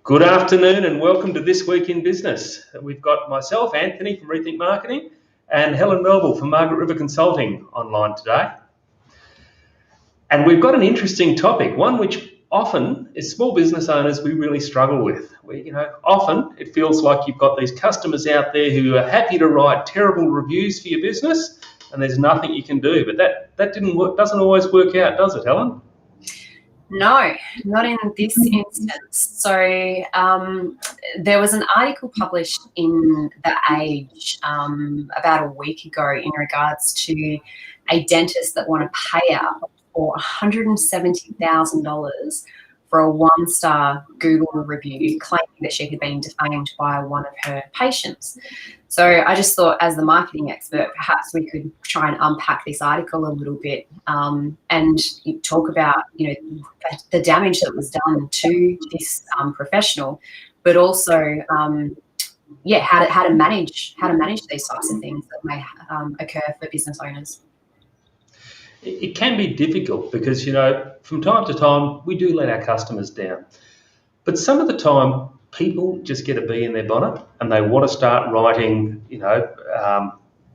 Good afternoon and welcome to This Week in Business. We've got myself, Anthony from Rethink Marketing, and Helen Melville from Margaret River Consulting online today. And we've got an interesting topic, one which often, as small business owners, we really struggle with. Often it feels like you've got these customers out there who are happy to write terrible reviews for your business, and there's nothing you can do. But that doesn't always work out, does it, Helen? No, not in this instance. So there was an article published in The Age about a week ago in regards to a dentist that won a payout for $170,000 for a one-star Google review claiming that she had been defamed by one of her patients. So I just thought, as the marketing expert, perhaps we could try and unpack this article a little bit and talk about, the damage that was done to this professional, but also, how to manage these types of things that may occur for business owners. It can be difficult because, from time to time, we do let our customers down. But some of the time, people just get a bee in their bonnet and they want to start writing,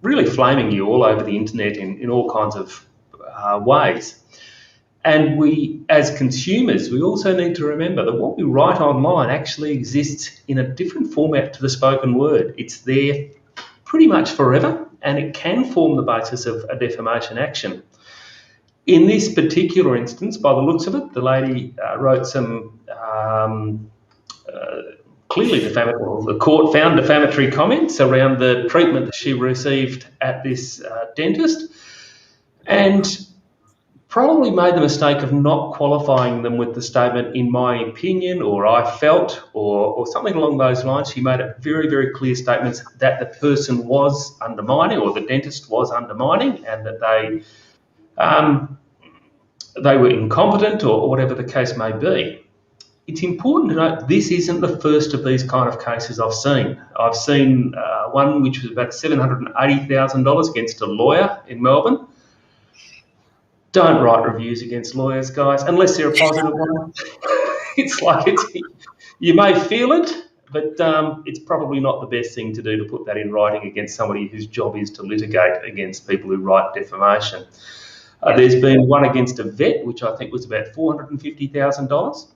really flaming you all over the internet in all kinds of ways. And we, as consumers, we also need to remember that what we write online actually exists in a different format to the spoken word. It's there pretty much forever, and it can form the basis of a defamation action. In this particular instance, by the looks of it, the lady wrote some clearly defamatory. The court found defamatory comments around the treatment that she received at this dentist, and probably made the mistake of not qualifying them with the statement, "in my opinion," or "I felt," or something along those lines. She made it very, very clear statements that the person was undermining, or the dentist was undermining, and that they were incompetent or whatever the case may be. It's important to note this isn't the first of these kind of cases I've seen. I've seen one which was about $780,000 against a lawyer in Melbourne. Don't write reviews against lawyers, guys, unless they're a positive one. You may feel it, but it's probably not the best thing to do to put that in writing against somebody whose job is to litigate against people who write defamation. There's been one against a vet, which I think was about $450,000.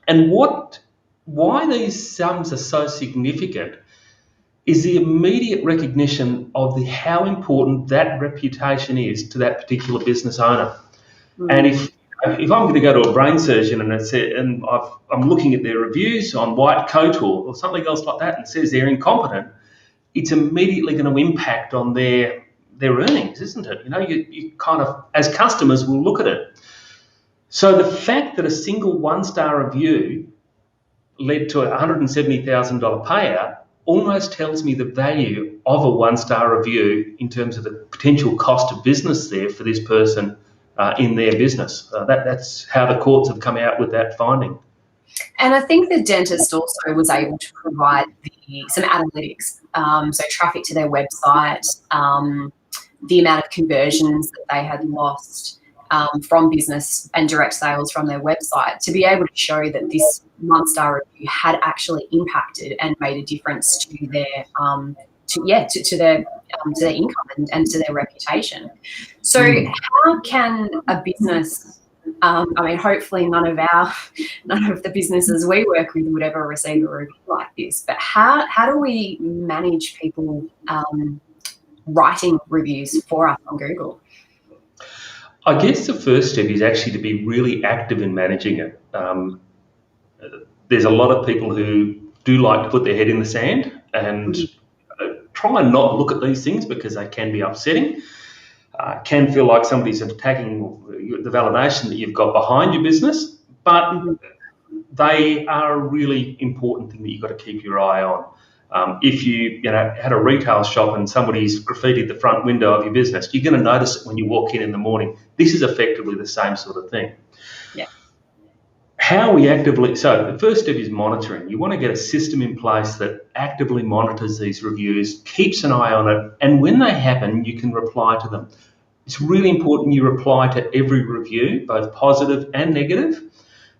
And why these sums are so significant is the immediate recognition of how important that reputation is to that particular business owner. And if I'm going to go to a brain surgeon and I'm looking at their reviews on White Coat or something else like that and it says they're incompetent, it's immediately going to impact on their earnings, isn't it? You kind of, as customers, will look at it. So the fact that a single one-star review led to a $170,000 payout almost tells me the value of a one-star review in terms of the potential cost of business there for this person in their business. That's how the courts have come out with that finding. And I think the dentist also was able to provide some analytics, so traffic to their website, the amount of conversions that they had lost from business and direct sales from their website, to be able to show that this one-star review had actually impacted and made a difference to their their income and to their reputation. So how can a business, hopefully none of the businesses we work with would ever receive a review like this, but how do we manage people writing reviews for us on Google? I guess the first step is actually to be really active in managing it. There's a lot of people who do like to put their head in the sand and try and not look at these things because they can be upsetting. Can feel like somebody's attacking the validation that you've got behind your business, but they are a really important thing that you've got to keep your eye on. If you had a retail shop and somebody's graffitied the front window of your business, you're going to notice it when you walk in the morning. This is effectively the same sort of thing. Yeah. So the first step is monitoring. You want to get a system in place that actively monitors these reviews, keeps an eye on it, and when they happen, you can reply to them. It's really important you reply to every review, both positive and negative.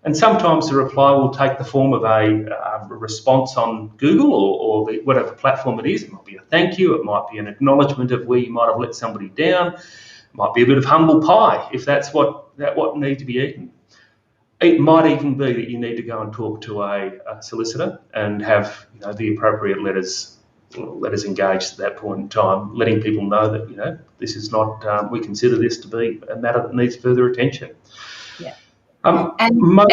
And sometimes the reply will take the form of a response on Google or whatever platform it is. It might be a thank you, it might be an acknowledgement of where you might have let somebody down, it might be a bit of humble pie if that's what needs to be eaten. It might even be that you need to go and talk to a solicitor and have the appropriate letters engaged at that point in time, letting people know that this is not. We consider this to be a matter that needs further attention. Yeah. Most.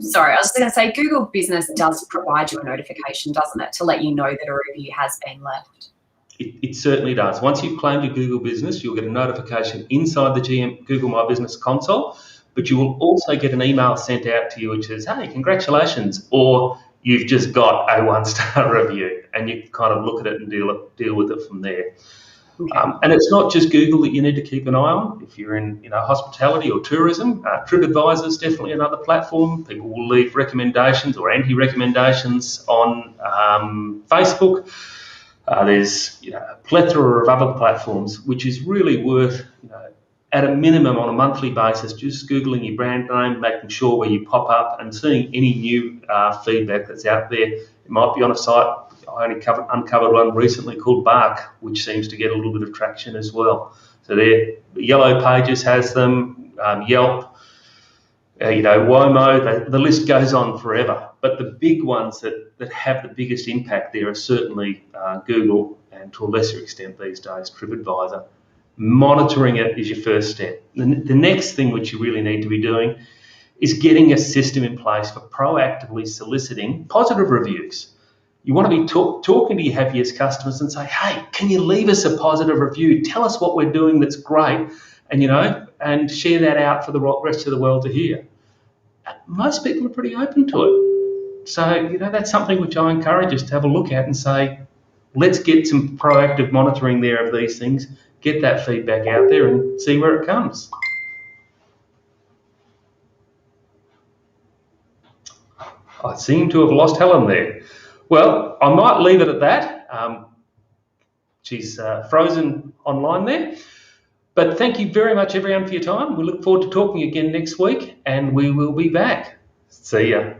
Sorry, I was going to say Google Business does provide you a notification, doesn't it, to let you know that a review has been left? It certainly does. Once you've claimed your Google Business, you'll get a notification inside the Google My Business console, but you will also get an email sent out to you which says, hey, congratulations, or you've just got a 1-star review, and you kind of look at it and deal with it from there. Okay. And it's not just Google that you need to keep an eye on. If you're in hospitality or tourism, TripAdvisor is definitely another platform. People will leave recommendations or anti-recommendations on Facebook. There's a plethora of other platforms, which is really worth, at a minimum on a monthly basis, just Googling your brand name, making sure where you pop up and seeing any new feedback that's out there. It might be on a site. I only uncovered one recently called Bark, which seems to get a little bit of traction as well. So there, Yellow Pages has them, Yelp, Womo, the list goes on forever. But the big ones that have the biggest impact there are certainly Google and, to a lesser extent these days, TripAdvisor. Monitoring it is your first step. The next thing which you really need to be doing is getting a system in place for proactively soliciting positive reviews. You want to be talking to your happiest customers and say, hey, can you leave us a positive review? Tell us what we're doing that's great, and share that out for the rest of the world to hear. Most people are pretty open to it. So, that's something which I encourage us to have a look at and say, let's get some proactive monitoring there of these things, get that feedback out there and see where it comes. I seem to have lost Helen there. Well, I might leave it at that. She's frozen online there. But thank you very much, everyone, for your time. We look forward to talking again next week, and we will be back. See ya.